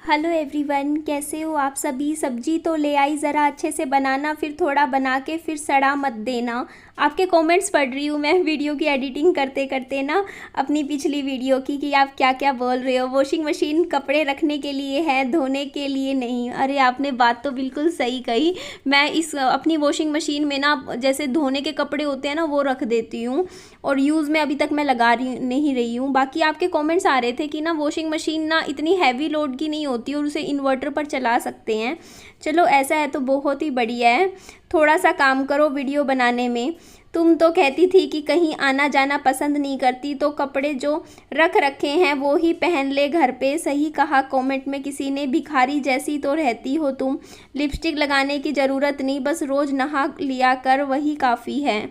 Hello everyone, कैसे हो आप सभी। सब्जी तो ले आई, ज़रा अच्छे से बनाना, फिर थोड़ा बना के फिर सड़ा मत देना। आपके कमेंट्स पढ़ रही हूँ मैं वीडियो की एडिटिंग करते करते ना, अपनी पिछली वीडियो की, कि आप क्या क्या बोल रहे हो। वॉशिंग मशीन कपड़े रखने के लिए है, धोने के लिए नहीं। अरे आपने बात तो बिल्कुल सही कही। मैं इस अपनी वॉशिंग मशीन में ना, जैसे धोने के कपड़े होते हैं ना, वो रख देती हूँ और यूज़ में अभी तक मैं लगा नहीं रही हूँ। बाकी आपके कमेंट्स आ रहे थे कि ना वॉशिंग मशीन ना इतनी हैवी लोड की नहीं होती और उसे इन्वर्टर पर चला सकते हैं। चलो ऐसा है तो बहुत ही बढ़िया है। थोड़ा सा काम करो वीडियो बनाने में। तुम तो कहती थी कि कहीं आना जाना पसंद नहीं करती, तो कपड़े जो रख रखे हैं वो ही पहन ले घर पे। सही कहा कमेंट में किसी ने, भिखारी जैसी तो रहती हो तुम। लिपस्टिक लगाने की ज़रूरत नहीं, बस रोज़ नहा लिया कर, वही काफ़ी है।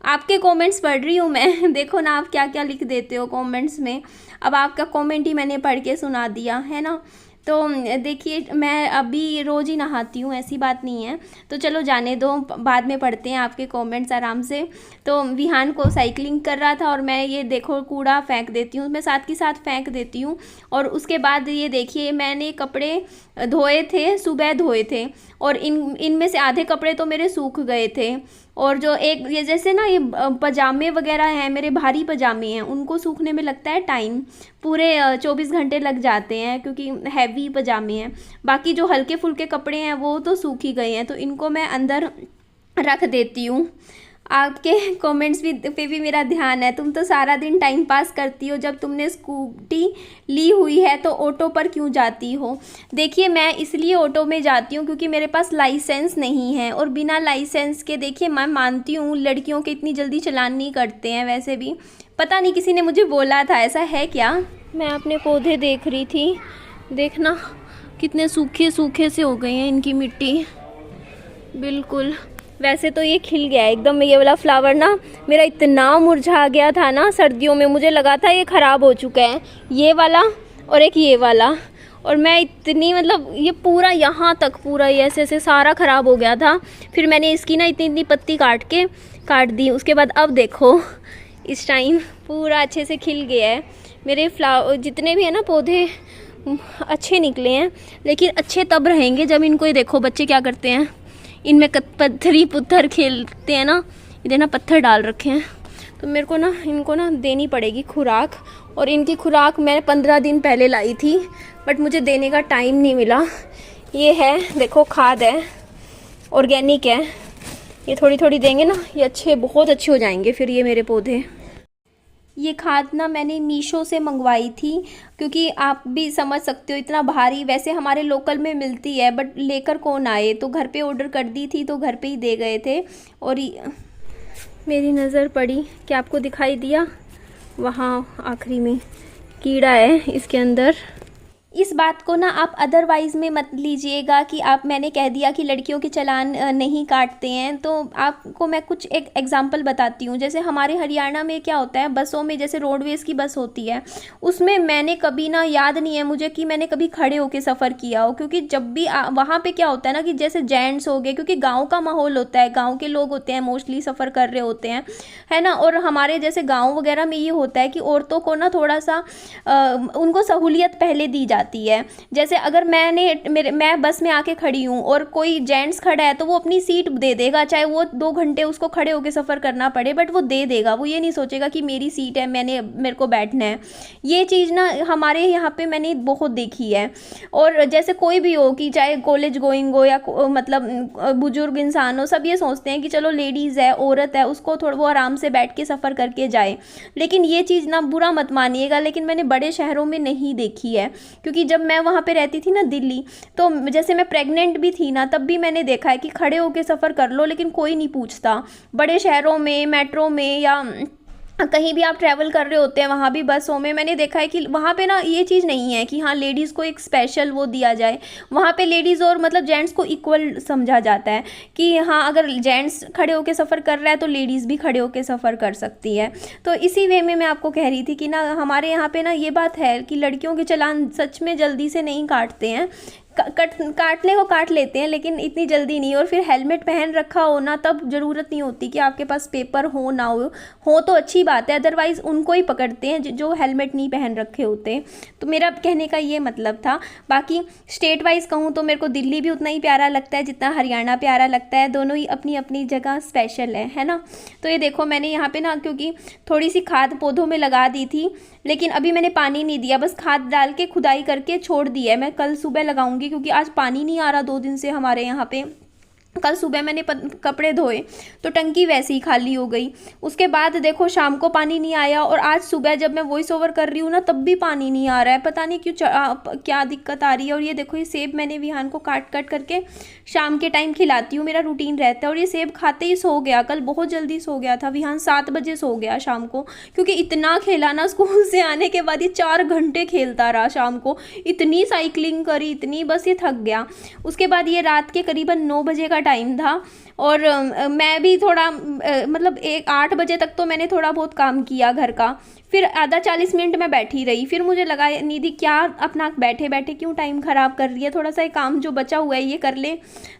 आपके कमेंट्स पढ़ रही हूँ मैं देखो ना आप क्या क्या लिख देते हो कमेंट्स में। अब आपका कमेंट ही मैंने पढ़ के सुना दिया है ना। तो देखिए, मैं अभी रोज़ ही नहाती हूँ, ऐसी बात नहीं है। तो चलो जाने दो, बाद में पढ़ते हैं आपके कमेंट्स आराम से। तो विहान को साइकिलिंग कर रहा था और मैं ये देखो कूड़ा फेंक देती हूँ, मैं साथ के साथ फेंक देती हूँ। और उसके बाद ये देखिए, मैंने कपड़े धोए थे, सुबह धोए थे, और इनमें से आधे कपड़े तो मेरे सूख गए थे। और जो एक ये जैसे ना ये पजामे वगैरह हैं, मेरे भारी पजामे हैं, उनको सूखने में लगता है टाइम, पूरे 24 घंटे लग जाते हैं क्योंकि हैवी पजामे हैं। बाकी जो हल्के फुल्के कपड़े हैं वो तो सूख ही गए हैं, तो इनको मैं अंदर रख देती हूँ। आपके कमेंट्स पे भी मेरा ध्यान है। तुम तो सारा दिन टाइम पास करती हो, जब तुमने स्कूटी ली हुई है तो ऑटो पर क्यों जाती हो। देखिए, मैं इसलिए ऑटो में जाती हूँ क्योंकि मेरे पास लाइसेंस नहीं है, और बिना लाइसेंस के देखिए, मैं मानती हूँ लड़कियों के इतनी जल्दी चालान नहीं करते हैं। वैसे भी पता नहीं, किसी ने मुझे बोला था, ऐसा है क्या। मैं अपने पौधे देख रही थी, देखना कितने सूखे सूखे से हो गए हैं इनकी मिट्टी, बिल्कुल। वैसे तो ये खिल गया है एकदम। ये वाला फ्लावर ना मेरा इतना मुरझा गया था ना सर्दियों में, मुझे लगा था ये ख़राब हो चुका है, ये वाला और एक ये वाला। और मैं इतनी, मतलब ये पूरा यहाँ तक पूरा ये ऐसे ऐसे सारा ख़राब हो गया था। फिर मैंने इसकी ना इतनी इतनी पत्ती काट दी। उसके बाद अब देखो इस टाइम पूरा अच्छे से खिल गया है। मेरे फ्लावर जितने भी है ना पौधे अच्छे निकले हैं, लेकिन अच्छे तब रहेंगे जब इनको, ये देखो बच्चे क्या करते हैं, इनमें पत्थरी पुत्थर खेलते हैं ना, इधर ना पत्थर डाल रखे हैं। तो मेरे को ना इनको ना देनी पड़ेगी खुराक, और इनकी खुराक मैं 15 दिन पहले लाई थी, बट मुझे देने का टाइम नहीं मिला। ये है देखो, खाद है, ऑर्गेनिक है, ये थोड़ी थोड़ी देंगे ना, ये अच्छे बहुत अच्छे हो जाएंगे फिर ये मेरे पौधे। ये खाद ना मैंने मीशो से मंगवाई थी, क्योंकि आप भी समझ सकते हो इतना भारी, वैसे हमारे लोकल में मिलती है बट लेकर कौन आए, तो घर पे ऑर्डर कर दी थी तो घर पे ही दे गए थे। और मेरी नज़र पड़ी, क्या आपको दिखाई दिया वहाँ आखिरी में कीड़ा है इसके अंदर। इस बात को ना आप अदरवाइज़ में मत लीजिएगा कि मैंने कह दिया कि लड़कियों के चालान नहीं काटते हैं। तो आपको मैं कुछ एक एग्जांपल बताती हूँ। जैसे हमारे हरियाणा में क्या होता है, बसों में, जैसे रोडवेज़ की बस होती है, उसमें मैंने कभी ना, याद नहीं है मुझे कि मैंने कभी खड़े होकर सफ़र किया हो, क्योंकि जब भी वहाँ पर क्या होता है ना, कि जैसे जेंट्स हो गए, क्योंकि गाँव का माहौल होता है, गाँव के लोग होते हैं मोस्टली सफ़र कर रहे होते हैं, है ना। और हमारे जैसे गाँव वगैरह में ये होता है कि औरतों को ना थोड़ा सा उनको सहूलियत पहले दी जाती है। जैसे अगर मैं बस में आके खड़ी हूँ और कोई जेंट्स खड़ा है, तो वो अपनी सीट दे देगा, चाहे वो 2 घंटे उसको खड़े होकर सफ़र करना पड़े, बट वो दे देगा। वो ये नहीं सोचेगा कि मेरी सीट है, मेरे को बैठना है। ये चीज़ ना हमारे यहाँ पे मैंने बहुत देखी है। और जैसे कोई भी हो, कि चाहे कॉलेज गोइंग हो या मतलब बुजुर्ग इंसान हो, सब ये सोचते हैं कि चलो लेडीज़ है, औरत है, उसको थोड़ा वो आराम से बैठ के सफ़र करके जाए। लेकिन ये चीज़ ना, बुरा मत मानिएगा, लेकिन मैंने बड़े शहरों में नहीं देखी है। क्योंकि जब मैं वहाँ पे रहती थी ना दिल्ली, तो जैसे मैं प्रेग्नेंट भी थी ना, तब भी मैंने देखा है कि खड़े होके सफ़र कर लो, लेकिन कोई नहीं पूछता। बड़े शहरों में, मेट्रो में, या कहीं भी आप ट्रैवल कर रहे होते हैं, वहाँ भी बसों में मैंने देखा है कि वहाँ पे ना ये चीज़ नहीं है कि हाँ लेडीज़ को एक स्पेशल वो दिया जाए। वहाँ पे लेडीज़ और मतलब जेंट्स को इक्वल समझा जाता है कि हाँ, अगर जेंट्स खड़े होकर सफ़र कर रहा है तो लेडीज़ भी खड़े होकर सफ़र कर सकती है। तो इसी वे में मैं आपको कह रही थी कि ना, हमारे यहाँ पर ना ये बात है कि लड़कियों के चालान सच में जल्दी से नहीं काटते हैं, काटने को काट लेते हैं लेकिन इतनी जल्दी नहीं। और फिर हेलमेट पहन रखा हो ना, तब ज़रूरत नहीं होती कि आपके पास पेपर हो ना हो तो अच्छी बात है, अदरवाइज़ उनको ही पकड़ते हैं जो हेलमेट नहीं पहन रखे होते। तो मेरा कहने का ये मतलब था। बाकी स्टेट वाइज कहूँ तो मेरे को दिल्ली भी उतना ही प्यारा लगता है जितना हरियाणा प्यारा लगता है, दोनों ही अपनी अपनी जगह स्पेशल है ना। तो ये देखो मैंने यहाँ पे ना, क्योंकि थोड़ी सी खाद पौधों में लगा दी थी, लेकिन अभी मैंने पानी नहीं दिया, बस खाद डाल के खुदाई करके छोड़ दी है। मैं कल सुबह लगाऊंगी क्योंकि आज पानी नहीं आ रहा 2 दिन से हमारे यहाँ पे। कल सुबह मैंने कपड़े धोए तो टंकी वैसे ही खाली हो गई। उसके बाद देखो शाम को पानी नहीं आया, और आज सुबह जब मैं वॉइस ओवर कर रही हूँ ना तब भी पानी नहीं आ रहा है, पता नहीं क्यों, क्या दिक्कत आ रही है। और ये देखो ये सेब मैंने विहान को काट करके शाम के टाइम खिलाती हूँ, मेरा रूटीन रहता है। और ये सेब खाते ही सो गया, कल बहुत जल्दी सो गया था विहान, 7 बजे सो गया शाम को, क्योंकि इतना खेला ना स्कूल से आने के बाद। ये 4 घंटे खेलता रहा शाम को, इतनी साइकिलिंग करी इतनी, बस ये थक गया। उसके बाद ये रात के करीबन 9 बजे का टाइम था, और मैं भी थोड़ा मतलब 8 बजे तक तो मैंने थोड़ा बहुत काम किया घर का। फिर आधा 40 मिनट मैं बैठी रही, फिर मुझे लगा निधि क्या अपना बैठे बैठे क्यों टाइम ख़राब कर रही है, थोड़ा सा काम जो बचा हुआ है ये कर ले।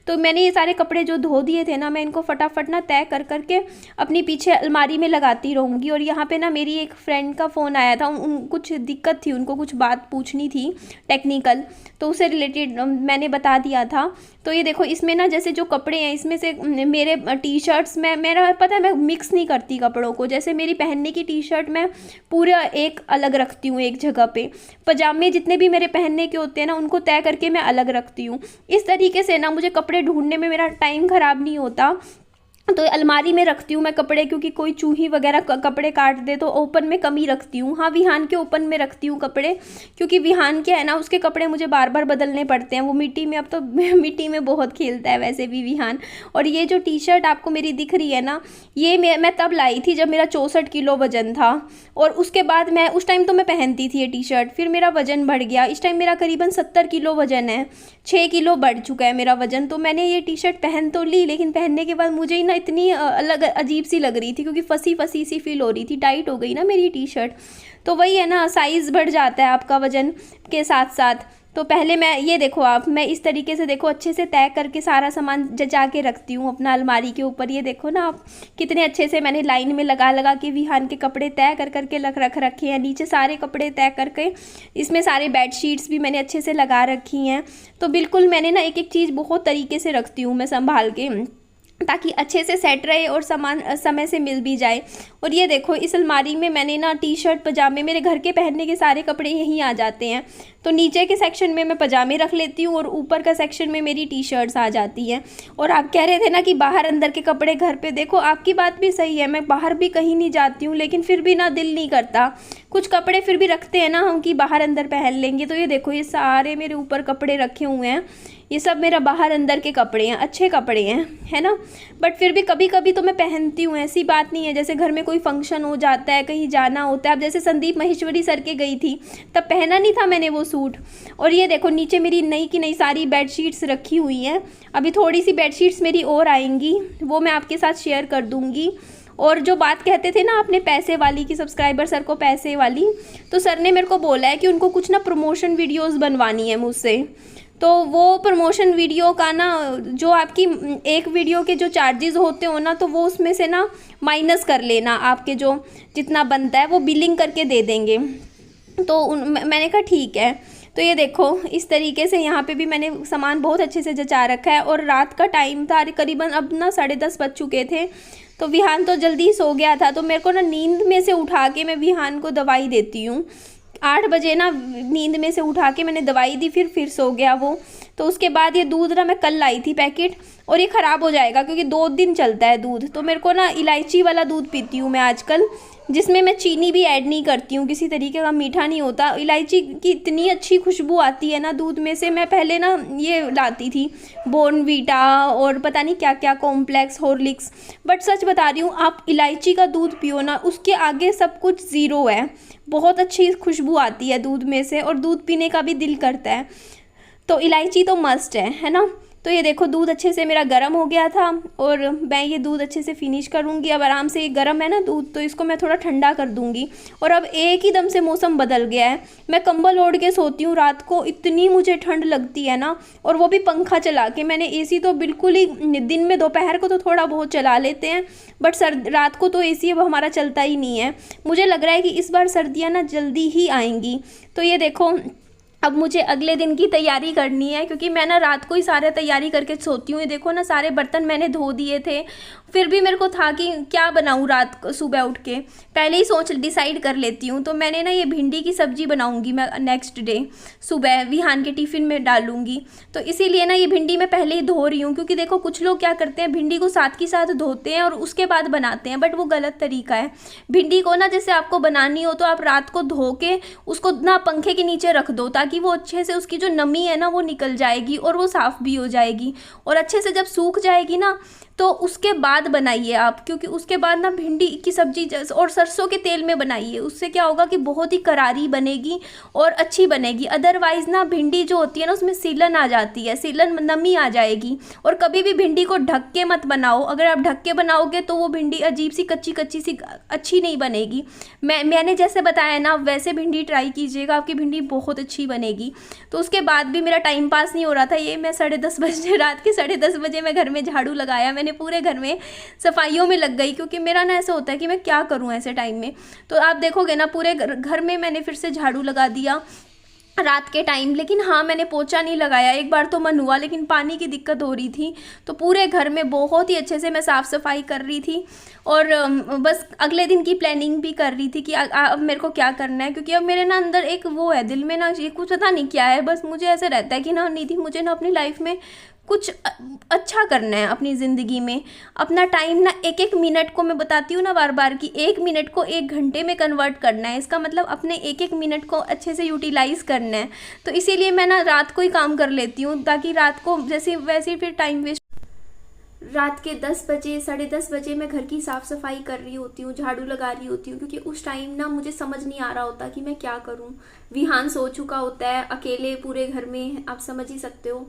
तो मैंने ये सारे कपड़े जो धो दिए थे ना, मैं इनको फटाफट ना तय कर करके अपनी पीछे अलमारी में लगाती रहूँगी। और यहाँ पे ना मेरी एक फ्रेंड का फ़ोन आया था, कुछ दिक्कत थी, उनको कुछ बात पूछनी थी टेक्निकल, तो उससे रिलेटेड मैंने बता दिया था। तो ये देखो इसमें ना जैसे जो कपड़े हैं इसमें से मेरे टी शर्ट्स में मेरा पता है मैं मिक्स नहीं करती कपड़ों को। जैसे मेरी पहनने की टी शर्ट मैं पूरा एक अलग रखती हूँ एक जगह पे, पजामे जितने भी मेरे पहनने के होते हैं ना उनको तय करके मैं अलग रखती हूँ। इस तरीके से ना मुझे कपड़े ढूंढने में मेरा टाइम ख़राब नहीं होता। तो अलमारी में रखती हूँ मैं कपड़े, क्योंकि कोई चूही वगैरह कपड़े काट दे तो ओपन में कम ही रखती हूँ। हाँ विहान के ओपन में रखती हूँ कपड़े, क्योंकि विहान क्या है ना उसके कपड़े मुझे बार बार बदलने पड़ते हैं। वो मिट्टी में, अब तो मिट्टी में बहुत खेलता है वैसे भी विहान। और ये जो टी शर्ट आपको मेरी दिख रही है ना, ये मैं तब लाई थी जब मेरा 64 किलो वजन था। और उसके बाद मैं उस टाइम तो मैं पहनती थी ये टी शर्ट, फिर मेरा वजन बढ़ गया। इस टाइम मेरा करीबन 70 किलो वजन है, 6 किलो बढ़ चुका है मेरा वजन। तो मैंने ये टी शर्ट पहन तो ली, लेकिन पहनने के बाद मुझे ही ना इतनी अलग अजीब सी लग रही थी, क्योंकि फंसी फंसी सी फील हो रही थी, टाइट हो गई ना मेरी टी शर्ट। तो वही है ना, साइज़ बढ़ जाता है आपका वजन के साथ साथ। तो पहले मैं ये देखो आप, मैं इस तरीके से देखो अच्छे से तय करके सारा सामान जचा के रखती हूँ अपना अलमारी के ऊपर। ये देखो ना आप कितने अच्छे से मैंने लाइन में लगा लगा के विहान के कपड़े तय कर करके रख रखे हैं। नीचे सारे कपड़े तय करके इसमें सारे बेडशीट्स भी मैंने अच्छे से लगा रखी हैं। तो बिल्कुल मैंने ना एक एक चीज़ बहुत तरीके से रखती हूँ मैं संभाल के, ताकि अच्छे से सेट रहे और सामान समय से मिल भी जाए। और ये देखो इस अलमारी में मैंने ना टी शर्ट पजामे, मेरे घर के पहनने के सारे कपड़े यहीं आ जाते हैं। तो नीचे के सेक्शन में मैं पजामे रख लेती हूँ और ऊपर का सेक्शन में मेरी टी शर्ट्स आ जाती हैं। और आप कह रहे थे ना कि बाहर अंदर के कपड़े घर पे, देखो आपकी बात भी सही है, मैं बाहर भी कहीं नहीं जाती हूँ, लेकिन फिर भी ना दिल नहीं करता। कुछ कपड़े फिर भी रखते हैं ना हम कि बाहर अंदर पहन लेंगे। तो ये देखो ये सारे मेरे ऊपर कपड़े रखे हुए हैं, ये सब मेरा बाहर अंदर के कपड़े हैं, अच्छे कपड़े हैं, है ना। बट फिर भी कभी कभी तो मैं पहनती हूँ, ऐसी बात नहीं है। जैसे घर में कोई फंक्शन हो जाता है, कहीं जाना होता है, अब जैसे संदीप महेश्वरी सर के गई थी तब पहना नहीं था मैंने वो सूट। और ये देखो नीचे मेरी नई की नई सारी बेडशीट्स रखी हुई हैं। अभी थोड़ी सी बेडशीट्स मेरी और आएंगी, वो मैं आपके साथ शेयर कर दूँगी। और जो बात कहते थे ना आपने पैसे वाली की, सब्सक्राइबर सर को पैसे वाली, तो सर ने मेरे को बोला है कि उनको कुछ ना प्रमोशन वीडियोस बनवानी है मुझसे। तो वो प्रमोशन वीडियो का ना जो आपकी एक वीडियो के जो चार्जेस होते हो ना, तो वो उसमें से ना माइनस कर लेना, आपके जो जितना बनता है वो बिलिंग करके दे देंगे। तो मैंने कहा ठीक है। तो ये देखो इस तरीके से यहाँ पे भी मैंने सामान बहुत अच्छे से जचा रखा है। और रात का टाइम था, करीबन अब ना 10:30 बज चुके थे। तो विहान तो जल्दी सो गया था, तो मेरे को ना नींद में से उठा के मैं विहान को दवाई देती हूँ। 8 बजे ना नींद में से उठा के मैंने दवाई दी, फिर सो गया वो। तो उसके बाद ये दूध ना मैं कल लाई थी पैकेट, और ये ख़राब हो जाएगा क्योंकि 2 दिन चलता है दूध। तो मेरे को ना इलायची वाला दूध पीती हूँ मैं आजकल, जिसमें मैं चीनी भी ऐड नहीं करती हूँ, किसी तरीके का मीठा नहीं होता। इलायची की इतनी अच्छी खुशबू आती है ना दूध में से। मैं पहले ना ये लाती थी बॉर्नवीटा और पता नहीं क्या क्या, कॉम्प्लेक्स, हॉर्लिक्स, बट सच बता रही हूँ आप इलायची का दूध पियो ना, उसके आगे सब कुछ ज़ीरो है। बहुत अच्छी खुशबू आती है दूध में से, और दूध पीने का भी दिल करता है। तो इलायची तो मस्ट है ना। तो ये देखो दूध अच्छे से मेरा गर्म हो गया था और मैं ये दूध अच्छे से फिनिश करूँगी। अब आराम से, ये गर्म है ना दूध, तो इसको मैं थोड़ा ठंडा कर दूँगी। और अब एक ही दम से मौसम बदल गया है। मैं कंबल ओढ़ के सोती हूँ रात को, इतनी मुझे ठंड लगती है ना, और वो भी पंखा चला के। मैंने एसी तो बिल्कुल ही, दिन में दोपहर को तो थोड़ा बहुत चला लेते हैं, बट रात को तो एसी अब हमारा चलता ही नहीं है। मुझे लग रहा है कि इस बार सर्दियाँ ना जल्दी ही आएंगी। तो ये देखो अब मुझे अगले दिन की तैयारी करनी है, क्योंकि मैं ना रात को ही सारे तैयारी करके सोती हूँ। ये देखो ना, सारे बर्तन मैंने धो दिए थे, फिर भी मेरे को था कि क्या बनाऊँ रात को, सुबह उठ के पहले ही डिसाइड कर लेती हूँ। तो मैंने ना ये भिंडी की सब्ज़ी बनाऊँगी मैं नेक्स्ट डे सुबह, विहान के टिफ़िन में डालूँगी। तो इसीलिए ना ये भिंडी मैं पहले ही धो रही हूँ, क्योंकि देखो कुछ लोग क्या करते हैं, भिंडी को साथ की साथ धोते हैं और उसके बाद बनाते हैं, बट वो गलत तरीका है। भिंडी को ना, जैसे आपको बनानी हो तो आप रात को धो के उसको ना पंखे के नीचे रख दो, ताकि वो अच्छे से, उसकी जो नमी है ना वो निकल जाएगी और वो साफ़ भी हो जाएगी। और अच्छे से जब सूख जाएगी ना, तो उसके बाद बनाइए आप, क्योंकि उसके बाद ना भिंडी की सब्ज़ी और सरसों के तेल में बनाइए। उससे क्या होगा कि बहुत ही करारी बनेगी और अच्छी बनेगी। अदरवाइज़ ना भिंडी जो होती है ना, उसमें सीलन आ जाती है, सीलन, नमी आ जाएगी। और कभी भी भिंडी को ढक के मत बनाओ। अगर आप ढक के बनाओगे तो वो भिंडी अजीब सी कच्ची कच्ची सी अच्छी नहीं बनेगी। मैंने जैसे बताया ना, वैसे भिंडी ट्राई कीजिएगा, आपकी भिंडी बहुत अच्छी बनेगी। तो उसके बाद भी मेरा टाइम पास नहीं हो रहा था। ये मैं 10:30 बजे, रात के 10:30 बजे मैं घर में झाड़ू लगाया, मैंने पूरे घर में सफाइयों में लग गई, क्योंकि मेरा ना ऐसा होता है कि मैं क्या करूं ऐसे टाइम में। तो आप देखोगे ना, पूरे घर में मैंने फिर से झाड़ू लगा दिया रात के टाइम। लेकिन हाँ, मैंने पोछा नहीं लगाया। एक बार तो मन हुआ, लेकिन पानी की दिक्कत हो रही थी, तो पूरे घर में बहुत ही अच्छे से मैं साफ़ सफाई कर रही थी। और बस अगले दिन की प्लानिंग भी कर रही थी कि अब मेरे को क्या करना है, क्योंकि अब मेरे ना अंदर एक वो है, दिल में ना, ये कुछ पता नहीं क्या है, बस मुझे ऐसे रहता है कि ना निधि, मुझे ना अपनी लाइफ में कुछ अच्छा करना है अपनी ज़िंदगी में। अपना टाइम ना, एक एक मिनट को, मैं बताती हूँ ना बार बार कि 1 मिनट को 1 घंटे में कन्वर्ट करना है। इसका मतलब अपने एक एक मिनट को अच्छे से यूटिलाइज़ करना है। तो इसीलिए मैं ना रात को ही काम कर लेती हूँ, ताकि रात को जैसे वैसे फिर टाइम वेस्ट। रात के 10 बजे, 10:30 बजे मैं घर की साफ़ सफाई कर रही होती हूँ, झाड़ू लगा रही होती हूँ, क्योंकि उस टाइम ना मुझे समझ नहीं आ रहा होता कि मैं क्या करूँ। विहान सो चुका होता है, अकेले पूरे घर में, आप समझ ही सकते हो।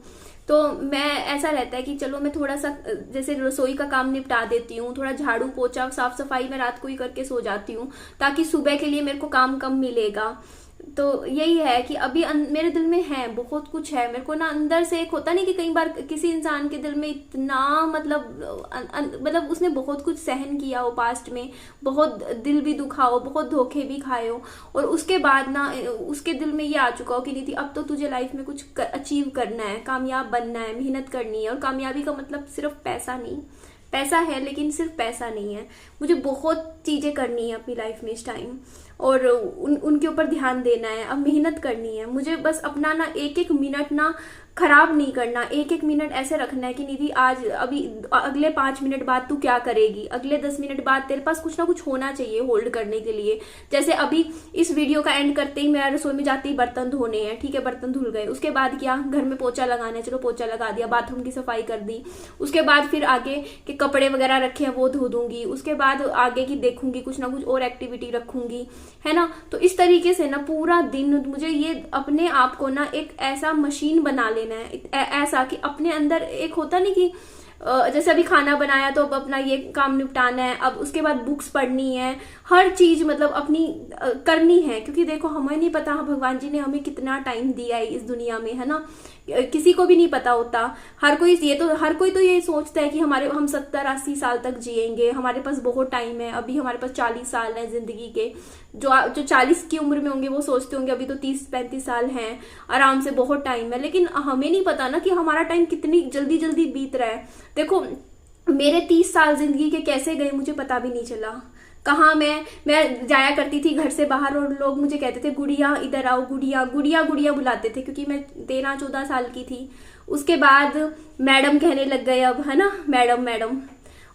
तो मैं, ऐसा रहता है कि चलो मैं थोड़ा सा जैसे रसोई का काम निपटा देती हूँ, थोड़ा झाड़ू पोछा साफ़ सफाई मैं रात को ही करके सो जाती हूँ, ताकि सुबह के लिए मेरे को काम कम मिलेगा। तो यही है कि अभी मेरे दिल में है, बहुत कुछ है मेरे को ना अंदर से। एक होता नहीं कि कई बार किसी इंसान के दिल में इतना, मतलब उसने बहुत कुछ सहन किया हो पास्ट में, बहुत दिल भी दुखा हो, बहुत धोखे भी खाए हो, और उसके बाद ना उसके दिल में ये आ चुका हो कि निधि, अब तो तुझे लाइफ में कुछ अचीव करना है, कामयाब बनना है, मेहनत करनी है। और कामयाबी का मतलब सिर्फ पैसा नहीं, पैसा है लेकिन सिर्फ पैसा नहीं है। मुझे बहुत चीज़ें करनी है अपनी लाइफ में इस टाइम, और उनके ऊपर ध्यान देना है, अब मेहनत करनी है मुझे। बस अपना ना एक एक मिनट ना खराब नहीं करना, एक एक मिनट ऐसे रखना है कि निधि आज, अभी अगले 5 मिनट बाद तू क्या करेगी, अगले 10 मिनट बाद तेरे पास कुछ ना कुछ होना चाहिए होल्ड करने के लिए। जैसे अभी इस वीडियो का एंड करते ही मेरा रसोई में जाते ही बर्तन धोने हैं, ठीक है, बर्तन धुल गए। उसके बाद क्या, घर में पोछा लगाना है, चलो पोछा लगा दिया, बाथरूम की सफाई कर दी। उसके बाद फिर आगे के कपड़े वगैरह रखे हैं वो धो दूंगी। उसके बाद आगे की देखूंगी, कुछ ना कुछ और एक्टिविटी रखूंगी, है ना। तो इस तरीके से ना पूरा दिन मुझे ये अपने आप को ना एक ऐसा मशीन बना लेना है, ऐसा कि अपने अंदर एक होता नहीं कि जैसे अभी खाना बनाया तो अब अपना ये काम निपटाना है, अब उसके बाद बुक्स पढ़नी है, हर चीज मतलब अपनी करनी है। क्योंकि देखो हमें नहीं पता भगवान जी ने हमें कितना टाइम दिया है इस दुनिया में, है ना, किसी को भी नहीं पता होता। हर कोई तो ये सोचता है कि हम 70-80 साल तक जिएंगे, हमारे पास बहुत टाइम है। अभी हमारे पास 40 साल है जिंदगी के। जो 40 की उम्र में होंगे वो सोचते होंगे अभी तो 30-35 साल हैं, आराम से बहुत टाइम है। लेकिन हमें नहीं पता ना कि हमारा टाइम कितनी जल्दी जल्दी बीत रहा है। देखो मेरे 30 साल जिंदगी के कैसे गए मुझे पता भी नहीं चला। कहाँ मैं जाया करती थी घर से बाहर, और लोग मुझे कहते थे गुड़िया इधर आओ, गुड़िया गुड़िया गुड़िया बुलाते थे, क्योंकि मैं 13-14 साल की थी। उसके बाद मैडम कहने लग गए अब, है ना, मैडम मैडम।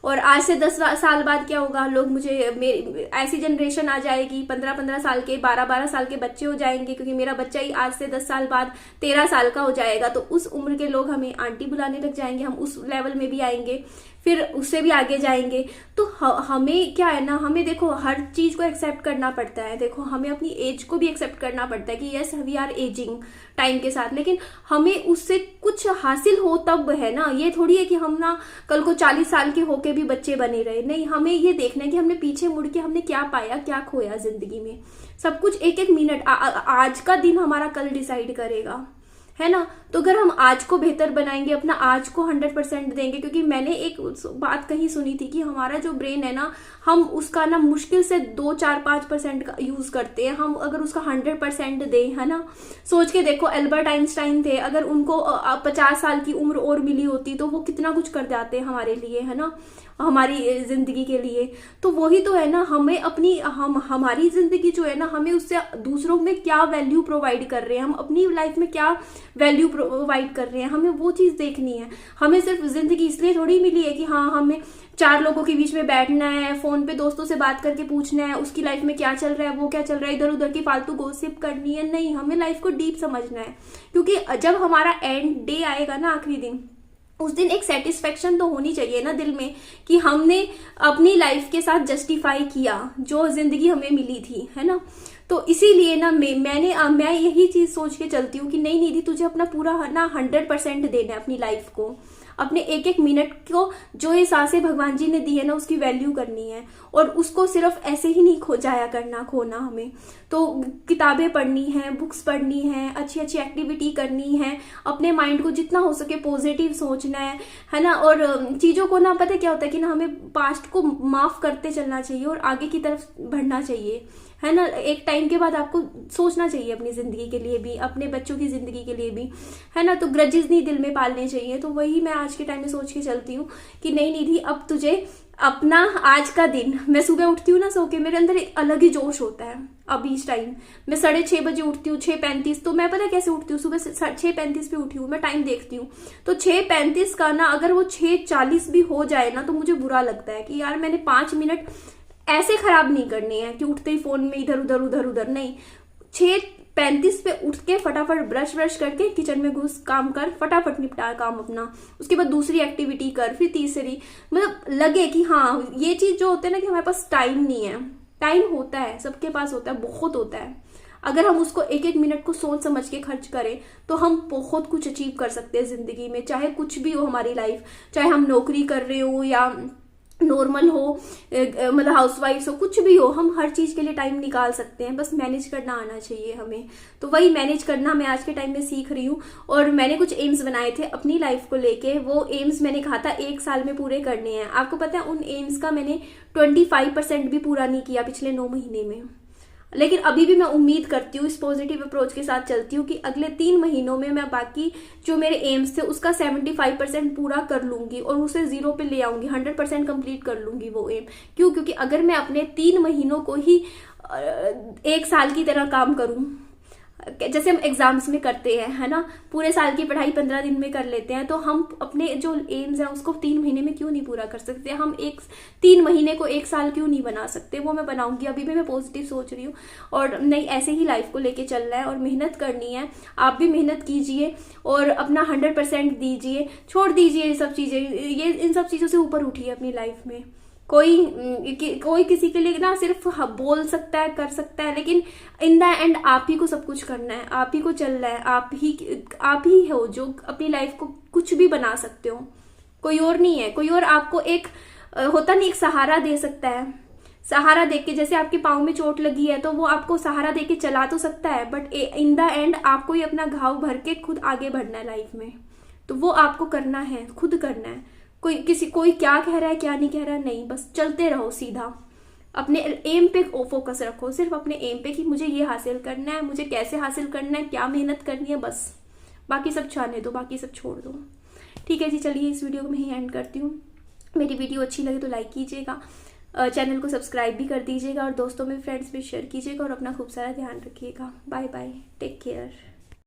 और आज से 10 साल बाद क्या होगा, लोग मुझे, मेरी ऐसी जनरेशन आ जाएगी, 15-15 साल के, 12-12 साल के बच्चे हो जाएंगे, क्योंकि मेरा बच्चा ही आज से 10 साल बाद 13 साल का हो जाएगा। तो उस उम्र के लोग हमें आंटी बुलाने लग जाएंगे, हम उस लेवल में भी आएंगे। फिर उससे भी आगे जाएंगे। तो हमें क्या है ना, हमें देखो हर चीज़ को एक्सेप्ट करना पड़ता है। देखो हमें अपनी एज को भी एक्सेप्ट करना पड़ता है कि yes we are ageing time के साथ, लेकिन हमें उससे कुछ हासिल हो तब है ना। ये थोड़ी है कि हम ना कल को 40 साल के होके भी बच्चे बने रहे, नहीं, हमें ये देखना है कि हमने पीछे मुड़ के हमने क्या पाया क्या खोया जिंदगी में। सब कुछ एक एक मिनट, आज का दिन हमारा कल डिसाइड करेगा, है ना। तो अगर हम आज को बेहतर बनाएंगे, अपना आज को 100% देंगे, क्योंकि मैंने एक बात कहीं सुनी थी कि हमारा जो ब्रेन है ना, हम उसका ना मुश्किल से 2-4-5% का यूज करते हैं। हम अगर उसका 100% दें, है ना। सोच के देखो एल्बर्ट आइंस्टाइन थे, अगर उनको 50 साल की उम्र और मिली होती तो वो कितना कुछ कर जाते हमारे लिए, है ना, हमारी जिंदगी के लिए। तो वही तो है ना, हमें अपनी हमारी जिंदगी जो है ना, हमें उससे दूसरों में क्या वैल्यू प्रोवाइड कर रहे हैं, हम अपनी लाइफ में क्या वैल्यू प्रोवाइड कर रहे हैं, हमें वो चीज देखनी है। हमें सिर्फ जिंदगी इसलिए थोड़ी मिली है कि हाँ हमें 4 लोगों के बीच में बैठना है, फोन पे दोस्तों से बात करके पूछना है उसकी लाइफ में क्या चल रहा है, वो क्या चल रहा है, इधर उधर की फालतू गॉसिप करनी है। नहीं, हमें लाइफ को डीप समझना है, क्योंकि जब हमारा एंड डे आएगा ना, आखिरी दिन, उस दिन एक सेटिस्फेक्शन तो होनी चाहिए ना दिल में कि हमने अपनी लाइफ के साथ जस्टिफाई किया जो जिंदगी हमें मिली थी, है ना। तो इसीलिए ना मैं यही चीज सोच के चलती हूँ कि नहीं निधि, तुझे अपना पूरा ना 100% देना है अपनी लाइफ को, अपने एक एक मिनट को जो ये सांसें भगवान जी ने दी है ना उसकी वैल्यू करनी है, और उसको सिर्फ ऐसे ही नहीं खो जाया करना, खोना हमें। तो किताबें पढ़नी है, बुक्स पढ़नी है, अच्छी अच्छी एक्टिविटी करनी है, अपने माइंड को जितना हो सके पॉजिटिव सोचना है ना। और चीज़ों को ना, पता क्या होता है कि ना हमें पास्ट को माफ करते चलना चाहिए और आगे की तरफ बढ़ना चाहिए, है ना। एक टाइम के बाद आपको सोचना चाहिए अपनी जिंदगी के लिए भी, अपने बच्चों की जिंदगी के लिए भी, है ना। तो ग्रजेस नहीं दिल में पालने चाहिए। तो वही मैं आज के टाइम में सोच के चलती हूँ कि नहीं निधि, अब तुझे अपना आज का दिन, मैं सुबह उठती हूँ ना सो के, मेरे अंदर एक अलग ही जोश होता है। अभी इस टाइम मैं 6:30 बजे उठती हूँ, 6:35। तो मैं पता कैसे उठती हूँ, सुबह 6:35 पे उठी हूँ, मैं टाइम देखती हूँ तो 6:35 का ना अगर वो 6:40 भी हो जाए ना तो मुझे बुरा लगता है कि यार मैंने 5 मिनट ऐसे खराब नहीं करने हैं कि उठते ही फोन में इधर उधर नहीं। 6:35 पे उठ के फटाफट ब्रश करके किचन में घुस, काम कर, फटाफट निपटा काम अपना, उसके बाद दूसरी एक्टिविटी कर, फिर तीसरी। मतलब लगे कि हाँ ये चीज जो होते हैं ना कि हमारे पास टाइम नहीं है। टाइम होता है, सबके पास होता है, बहुत होता है। अगर हम उसको एक एक मिनट को सोच समझ के खर्च करें तो हम बहुत कुछ अचीव कर सकते हैं जिंदगी में, चाहे कुछ भी हो हमारी लाइफ, चाहे हम नौकरी कर रहे हो या नॉर्मल हो, मतलब हाउसवाइफ हो, कुछ भी हो, हम हर चीज के लिए टाइम निकाल सकते हैं, बस मैनेज करना आना चाहिए हमें। तो वही मैनेज करना मैं आज के टाइम में सीख रही हूँ। और मैंने कुछ एम्स बनाए थे अपनी लाइफ को लेके, वो एम्स मैंने कहा था 1 साल में पूरे करने हैं। आपको पता है उन एम्स का मैंने 25% भी पूरा नहीं किया पिछले 9 महीने में। लेकिन अभी भी मैं उम्मीद करती हूँ, इस पॉजिटिव अप्रोच के साथ चलती हूँ कि अगले 3 महीनों में मैं बाकी जो मेरे एम्स थे उसका 75% पूरा कर लूंगी और उसे 0 पे ले आऊंगी, 100% कंप्लीट कर लूंगी वो एम। क्यों? क्योंकि अगर मैं अपने 3 महीनों को ही 1 साल की तरह काम करूं, जैसे हम एग्जाम्स में करते हैं, है ना, पूरे साल की पढ़ाई 15 दिन में कर लेते हैं, तो हम अपने जो एम्स हैं उसको 3 महीने में क्यों नहीं पूरा कर सकते? हम 3 महीने को 1 साल क्यों नहीं बना सकते? वो मैं बनाऊंगी। अभी भी मैं पॉजिटिव सोच रही हूँ और नहीं, ऐसे ही लाइफ को लेके चलना है और मेहनत करनी है। आप भी मेहनत कीजिए और अपना 100% दीजिए, छोड़ दीजिए ये सब चीजें, ये इन सब चीजों से ऊपर उठिए अपनी लाइफ में। कोई किसी के लिए ना सिर्फ बोल सकता है, कर सकता है, लेकिन इन द एंड आप ही को सब कुछ करना है, आप ही को चलना है, आप ही हो जो अपनी लाइफ को कुछ भी बना सकते हो, कोई और नहीं है। कोई और आपको एक होता नहीं, एक सहारा दे सकता है। सहारा दे के, जैसे आपके पाँव में चोट लगी है तो वो आपको सहारा दे के चला तो सकता है, बट इन द एंड आपको ही अपना घाव भर के खुद आगे बढ़ना है लाइफ में। तो वो आपको करना है, खुद करना है। कोई क्या कह रहा है क्या नहीं कह रहा है, नहीं, बस चलते रहो सीधा। अपने एम पे फोकस रखो, सिर्फ अपने एम पे कि मुझे ये हासिल करना है, मुझे कैसे हासिल करना है, क्या मेहनत करनी है, बस। बाकी सब छाने दो, बाकी सब छोड़ दो। ठीक है जी, चलिए इस वीडियो को मैं यहीं एंड करती हूँ। मेरी वीडियो अच्छी लगे तो लाइक कीजिएगा, चैनल को सब्सक्राइब भी कर दीजिएगा और दोस्तों में, फ्रेंड्स में शेयर कीजिएगा और अपना खूब सारा ध्यान रखिएगा। Bye bye, take care.